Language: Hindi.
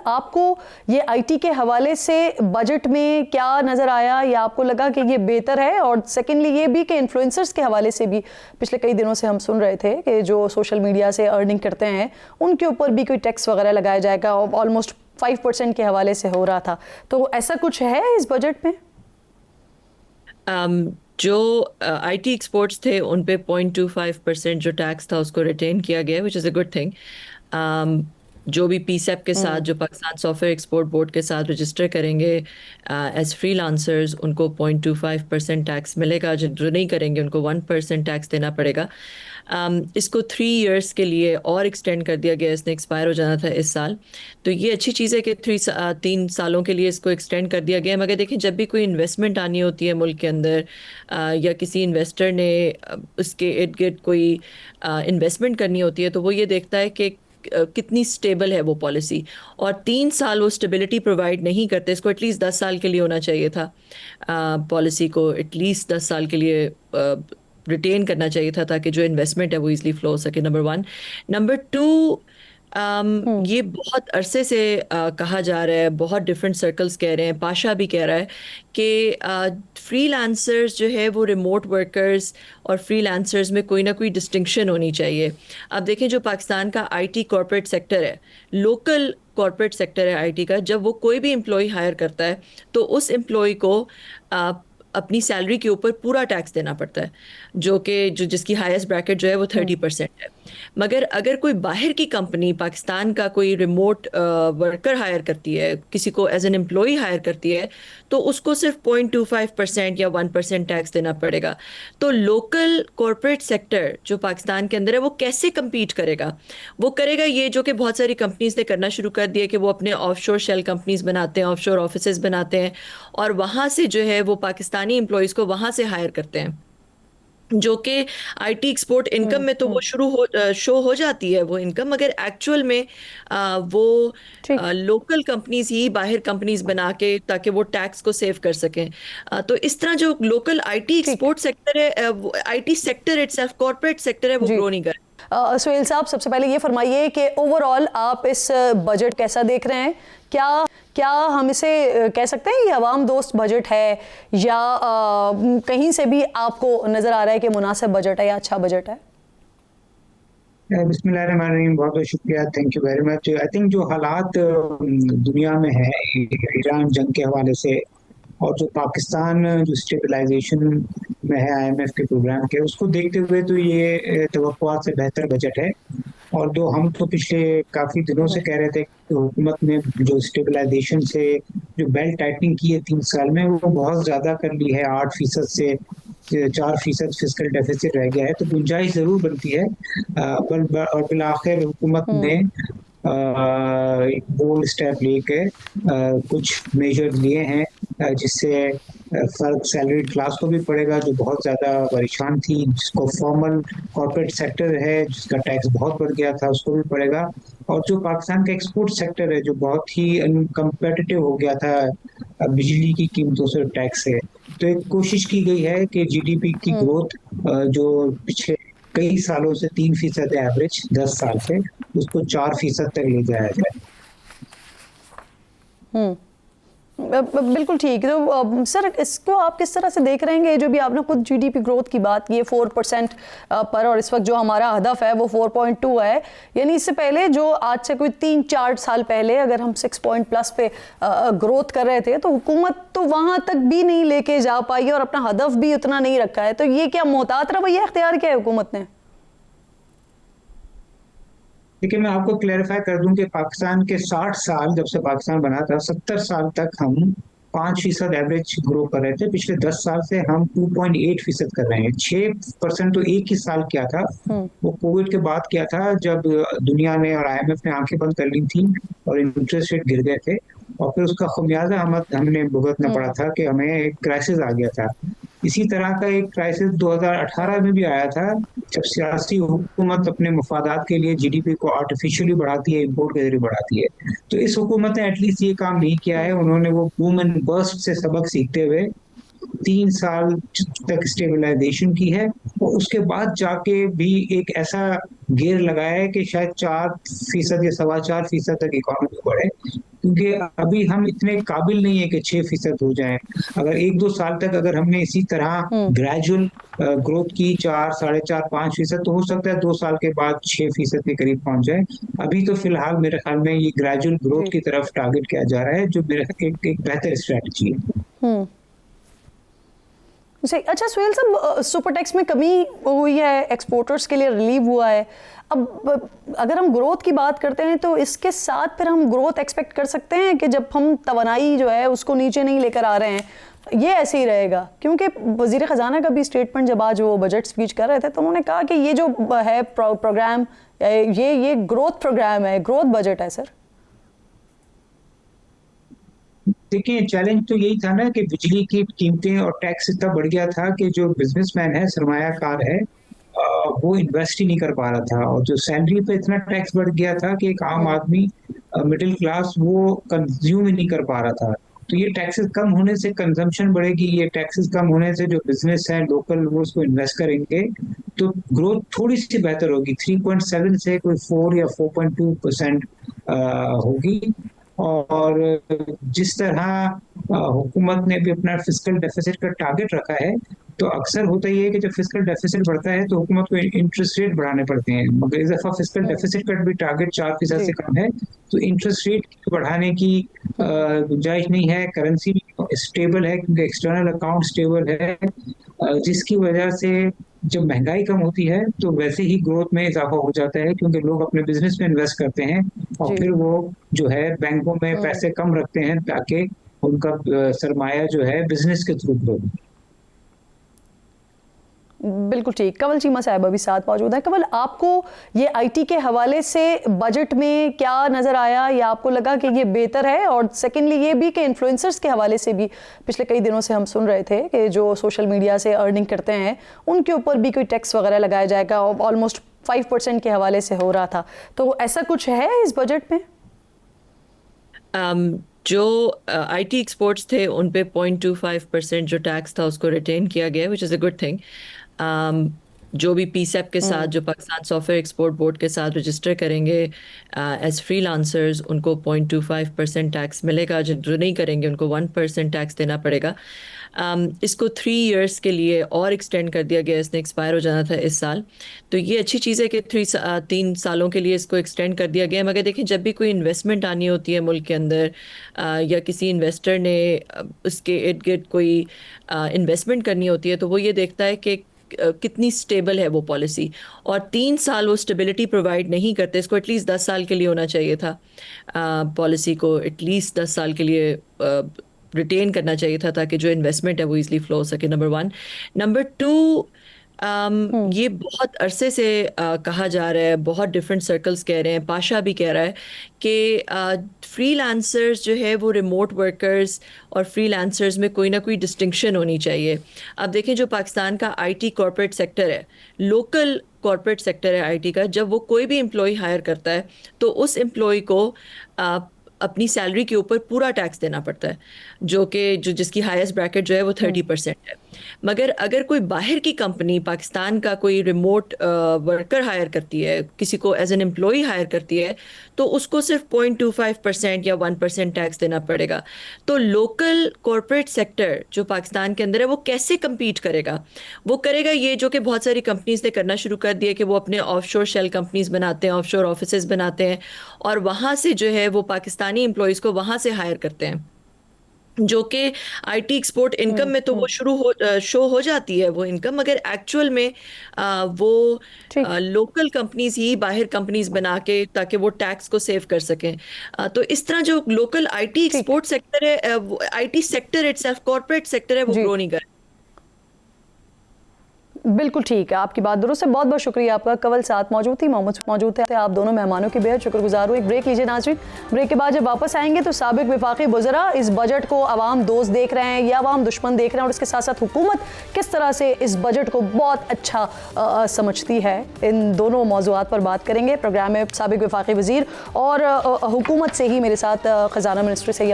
आपको ये आईटी के हवाले से बजट में क्या नज़र आया या आपको लगा कि ये बेहतर है? और सेकेंडली ये भी कि इन्फ्लुएंसर्स के हवाले से भी पिछले कई दिनों से हम सुन रहे थे कि जो सोशल मीडिया से अर्निंग करते हैं उनके ऊपर भी कोई टैक्स वगैरह लगाया जाएगा, ऑलमोस्ट 5% के हवाले से हो रहा था। तो ऐसा कुछ है इस बजट में? जो आईटी एक्सपोर्ट्स थे उन पे 0.25% जो टैक्स था उसको रिटेन किया गया, which is a good thing. जो भी पीसेप के साथ, जो पाकिस्तान सॉफ्टवेयर एक्सपोर्ट बोर्ड के साथ रजिस्टर करेंगे एज फ्रीलांसर्स, उनको 0.25% टैक्स मिलेगा। जो नहीं करेंगे उनको 1% टैक्स देना पड़ेगा। इसको 3 इयर्स के लिए और एक्सटेंड कर दिया गया, इसने एक्सपायर हो जाना था इस साल। तो ये अच्छी चीज़ है कि 3 सालों के लिए इसको एक्सटेंड कर दिया गया। मगर देखिए, जब भी कोई इन्वेस्टमेंट आनी होती है मुल्क के अंदर या किसी इन्वेस्टर ने उसके इर्द गिर्द कोई इन्वेस्टमेंट करनी होती है, तो वो ये देखता है कि कितनी स्टेबल है वो पॉलिसी, और 3 साल वो स्टेबिलिटी प्रोवाइड नहीं करते। इसको एटलीस्ट 10 साल के लिए होना चाहिए था। पॉलिसी को एटलीस्ट 10 साल के लिए रिटेन करना चाहिए था, ताकि जो इन्वेस्टमेंट है वो इजीली फ्लो हो सके, नंबर 1। नंबर 2, ये बहुत अरसे से कहा जा रहा है, बहुत डिफरेंट सर्कल्स कह रहे हैं, पाशा भी कह रहा है कि फ्रीलांसर्स जो है वो रिमोट वर्कर्स और फ्रीलांसर्स में कोई ना कोई डिस्टिंक्शन होनी चाहिए। अब देखें, जो पाकिस्तान का आईटी कॉर्पोरेट सेक्टर है, लोकल कॉर्पोरेट सेक्टर है आईटी का, जब वो कोई भी एम्प्लॉय हायर करता है तो उस एम्प्लॉय को अपनी सैलरी के ऊपर पूरा टैक्स देना पड़ता है, जो जिसकी हाईएस्ट ब्रैकेट जो है वो 30% है। मगर अगर कोई बाहर की कंपनी पाकिस्तान का कोई रिमोट वर्कर हायर करती है, किसी को एज एन एम्प्लॉय हायर करती है, तो उसको सिर्फ 0.25% या 1% टैक्स देना पड़ेगा। तो लोकल कॉर्पोरेट सेक्टर जो पाकिस्तान के अंदर है वो कैसे कम्पीट करेगा? वो करेगा ये जो कि बहुत सारी कंपनीज ने करना शुरू कर दिया, कि वो अपने ऑफशोर शेल कंपनीज बनाते हैं, ऑफशोर ऑफिसेज बनाते हैं, और वहाँ से जो है वो पाकिस्तानी एम्प्लॉयज़ को वहाँ से हायर करते हैं, जो कि आईटी एक्सपोर्ट इनकम में तो वो शो हो जाती है वो इनकम, मगर एक्चुअल में वो लोकल कंपनीज ही बाहर कंपनीज बना के, ताकि वो टैक्स को सेव कर सकें। तो इस तरह जो लोकल आईटी एक्सपोर्ट सेक्टर है, IT sector itself, corporate sector है, वो ग्रो नहीं कर। सुहेल साहब, सबसे पहले ये फरमाइए कि ओवरऑल आप इस बजट कैसा देख रहे हैं? क्या हम इसे कह सकते हैं ये आवाम दोस्त बजट है, या कहीं से भी आपको नजर आ रहा है कि मुनासिब बजट है या अच्छा बजट है? बिस्मिल्लाहिर्रहमानिर्रहीम, बहुत बहुत शुक्रिया, thank you very much. I think जो हालात दुनिया में है ईरान जंग के हवाले से, और जो पाकिस्तान जो स्टेबलाइजेशन में है आईएमएफ के प्रोग्राम के, उसको देखते हुए तो ये तवक्कुआत से बेहतर बजट है। और जो हम तो पिछले काफ़ी दिनों से कह रहे थे कि हुकूमत ने जो स्टेबलाइजेशन से जो बेल्ट टाइटनिंग की है 3 साल में, वो बहुत ज़्यादा कर ली है। 8% से 4% फिस्कल डेफिसिट रह गया है, तो गुंजाइश ज़रूर बनती है। और फिर आखिर हुकूमत ने एक बोल्ड स्टेप लेके कुछ मेजर लिए हैं, जिससे फर्क सैलरी क्लास को भी पड़ेगा, जो बहुत ज़्यादा परेशान थी, जिसको फॉर्मल कॉर्पोरेट सेक्टर है जिसका टैक्स बहुत बढ़ गया था, उसको भी पड़ेगा। और जो पाकिस्तान का एक्सपोर्ट सेक्टर है जो बहुत ही अनकम्पेटिटिव हो गया था बिजली की कीमतों से, टैक्स से, तो एक कोशिश की गई है कि जीडीपी की ग्रोथ जो पिछले कई सालों से 3% एवरेज 10 साल से, उसको 4% तक ले जाया जाए। बिल्कुल ठीक। तो सर, इसको आप किस तरह से देख रहे हैं? जो भी आपने खुद जीडीपी ग्रोथ की बात की है 4% पर, और इस वक्त जो हमारा हदफ है वो 4.2 है, यानी इससे पहले जो आज से कोई 3-4 साल पहले अगर हम 6+ पे ग्रोथ कर रहे थे, तो हुकूमत तो वहां तक भी नहीं लेके जा पाई और अपना हदफ भी उतना नहीं रखा है। तो ये क्या मोहतात रवैया इख्तियार किया है हुकूमत ने? देखिए, मैं आपको क्लैरिफाई कर दूं कि पाकिस्तान के 60 साल जब से पाकिस्तान बना था, 70 साल तक हम 5% एवरेज ग्रो कर रहे थे। पिछले 10 साल से हम 2.8% कर रहे हैं। 6% तो एक ही साल किया था, वो कोविड के बाद किया था, जब दुनिया ने और आईएमएफ ने आंखें बंद कर ली थी और इंटरेस्ट रेट गिर गए थे, और फिर उसका खमियाजा हमने भुगतना पड़ा था कि हमें एक क्राइसिस आ गया था। इसी तरह का एक क्राइसिस 2018 में भी आया था, जब सियासी हुकूमत अपने मफादात के लिए जीडीपी को आर्टिफिशियली बढ़ाती है, इम्पोर्ट के जरिए बढ़ाती है। तो इस हुकूमत ने एटलीस्ट ये काम नहीं किया है। उन्होंने वो बूम एंड बर्स्ट से सबक सीखते हुए 3 साल तक स्टेबलाइजेशन की है, और उसके बाद जाके भी एक ऐसा गियर लगाया है कि शायद 4% या 4.25% तक इकोनॉमी बढ़े। क्योंकि अभी हम इतने काबिल नहीं है कि 6% हो जाएं। अगर 1-2 साल तक अगर हमने इसी तरह ग्रेजुअल ग्रोथ की 4, 4.5, 5%, तो हो सकता है 2 साल के बाद 6% के करीब पहुंच जाए। अभी तो फिलहाल मेरे ख्याल में ये ग्रेजुअल ग्रोथ की तरफ टारगेट किया जा रहा है, जो मेरे एक बेहतर स्ट्रेटजी है। सही। अच्छा सुहेल साहब, सुपर टैक्स में कमी हुई है, एक्सपोर्टर्स के लिए रिलीव हुआ है। अब अगर हम ग्रोथ की बात करते हैं तो इसके साथ फिर हम ग्रोथ एक्सपेक्ट कर सकते हैं कि जब हम तवानाई जो है उसको नीचे नहीं लेकर आ रहे हैं, ये ऐसे ही रहेगा? क्योंकि वजीर ख़जाना का भी स्टेटमेंट जब आज वो बजट स्पीच कर रहे थे तो उन्होंने कहा कि ये जो है प्रोग्राम, ये ग्रोथ प्रोग्राम है, ग्रोथ बजट है। सर देखिए, चैलेंज तो यही था ना कि बिजली की कीमतें और टैक्स इतना बढ़ गया था कि जो बिजनेसमैन है, सरमायाकार है, वो इन्वेस्ट ही नहीं कर पा रहा था, और जो सैलरी पे इतना टैक्स बढ़ गया था कि एक आम आदमी, मिडिल क्लास, वो कंज्यूम ही नहीं कर पा रहा था। तो ये टैक्सेस कम होने से कंजम्पशन बढ़ेगी, ये टैक्सेस कम होने से जो बिजनेस है लोकल वो उसको इन्वेस्ट करेंगे, तो ग्रोथ थोड़ी सी बेहतर होगी। 3.7 से कोई 4 या 4.2% होगी। और जिस तरह हुकूमत ने भी अपना फिस्कल डेफिसिट का टारगेट रखा है, तो अक्सर होता ही है कि जब फिस्कल डेफिसिट बढ़ता है तो हुकूमत को इंटरेस्ट रेट बढ़ाने पड़ते हैं, मगर इस दफा फिस्कल डेफिसिट का भी टारगेट 4% से कम है, तो इंटरेस्ट रेट बढ़ाने की गुंजाइश नहीं है। करेंसी स्टेबल है क्योंकि एक्सटर्नल अकाउंट स्टेबल है, जिसकी वजह से जब महंगाई कम होती है तो वैसे ही ग्रोथ में इजाफा हो जाता है, क्योंकि लोग अपने बिजनेस में इन्वेस्ट करते हैं और फिर वो जो है बैंकों में पैसे कम रखते हैं ताकि उनका सरमाया जो है बिजनेस के थ्रू ग्रो। बिल्कुल ठीक। कंवल चीमा साहब अभी साथ मौजूद है। कंवल, आपको ये आईटी के हवाले से बजट में क्या नज़र आया, या आपको लगा कि ये बेहतर है? और सेकेंडली ये भी कि इन्फ्लुएंसर्स के हवाले से भी पिछले कई दिनों से हम सुन रहे थे कि जो सोशल मीडिया से अर्निंग करते हैं उनके ऊपर भी कोई टैक्स वगैरह लगाया जाएगा, ऑलमोस्ट 5% के हवाले से हो रहा था, तो ऐसा कुछ है इस बजट में? जो आईटी एक्सपोर्ट्स थे उन पे 0.25% जो टैक्स था उसको रिटेन किया गया, which is a good thing. जो भी पीसेप के साथ, जो पाकिस्तान सॉफ्टवेयर एक्सपोर्ट बोर्ड के साथ रजिस्टर करेंगे एज फ्रीलांसर्स, उनको 0.25% टैक्स मिलेगा। जो नहीं करेंगे उनको 1% टैक्स देना पड़ेगा। इसको 3 इयर्स के लिए और एक्सटेंड कर दिया गया, इसने एक्सपायर हो जाना था इस साल, तो ये अच्छी चीज़ है कि 3 सालों के लिए इसको एक्सटेंड कर दिया गया। मगर देखिए, जब भी कोई इन्वेस्टमेंट आनी होती है मुल्क के अंदर, या किसी इन्वेस्टर ने उसके इर्द गिर्द कोई इन्वेस्टमेंट करनी होती है, तो वो ये देखता है कि कितनी स्टेबल है वो पॉलिसी, और 3 साल वो स्टेबिलिटी प्रोवाइड नहीं करते। इसको एटलीस्ट 10 साल के लिए होना चाहिए था, पॉलिसी को एटलीस्ट 10 साल के लिए रिटेन करना चाहिए था, ताकि जो इन्वेस्टमेंट है वो इजीली फ्लो हो सके, नंबर 1। नंबर 2, ये बहुत अरसे से कहा जा रहा है, बहुत डिफरेंट सर्कल्स कह रहे हैं, पाशा भी कह रहा है कि फ्रीलांसर्स जो है वो रिमोट वर्कर्स और फ्रीलांसर्स में कोई ना कोई डिस्टिंक्शन होनी चाहिए। अब देखें, जो पाकिस्तान का आईटी कॉर्पोरेट सेक्टर है, लोकल कॉर्पोरेट सेक्टर है आईटी का, जब वो कोई भी एम्प्लॉय हायर करता है तो उस एम्प्लॉय को अपनी सैलरी के ऊपर पूरा टैक्स देना पड़ता है, जो जिसकी हाईएस्ट ब्रैकेट जो है वो 30% है। मगर अगर कोई बाहर की कंपनी पाकिस्तान का कोई रिमोट वर्कर हायर करती है, किसी को एज एन एम्प्लॉय हायर करती है, तो उसको सिर्फ 0.25% या 1% टैक्स देना पड़ेगा। तो लोकल कॉर्पोरेट सेक्टर जो पाकिस्तान के अंदर है वो कैसे कम्पीट करेगा? वो करेगा ये जो कि बहुत सारी कंपनीज ने करना शुरू कर दिया, कि वो अपने ऑफशोर शेल कंपनीज बनाते हैं, ऑफशोर ऑफिसेज बनाते हैं, और वहाँ से जो है वो पाकिस्तानी एम्प्लॉयज़ को वहाँ से हायर करते हैं, जो कि आईटी एक्सपोर्ट इनकम में तो वो शो हो जाती है वो इनकम, मगर एक्चुअल में वो लोकल कंपनीज ही बाहर कंपनीज बना के, ताकि वो टैक्स को सेव कर सकें। तो इस तरह जो लोकल आईटी एक्सपोर्ट सेक्टर है, IT sector itself, corporate sector है, वो ग्रो नहीं कर। बिल्कुल ठीक है, आपकी बात दुरुस्त है। बहुत बहुत शुक्रिया आपका। कंवल साथ मौजूद थी, मोहम्मद मौजूद थे। आप दोनों मेहमानों की बेहद शुक्रगुजार हूँ। एक ब्रेक लीजिए नाज़रीन। ब्रेक के बाद जब वापस आएंगे तो साबिक वफाकी वज़रा इस बजट को अवाम दोस्त देख रहे हैं या अवाम दुश्मन देख रहे हैं, और इसके साथ साथ हुकूमत किस तरह से इस बजट को बहुत अच्छा समझती है, इन दोनों मौज़ूआत पर बात करेंगे। प्रोग्राम में साबिक वफाकी वज़ीर और हुकूमत से ही मेरे साथ ख़जाना मिनिस्ट्री से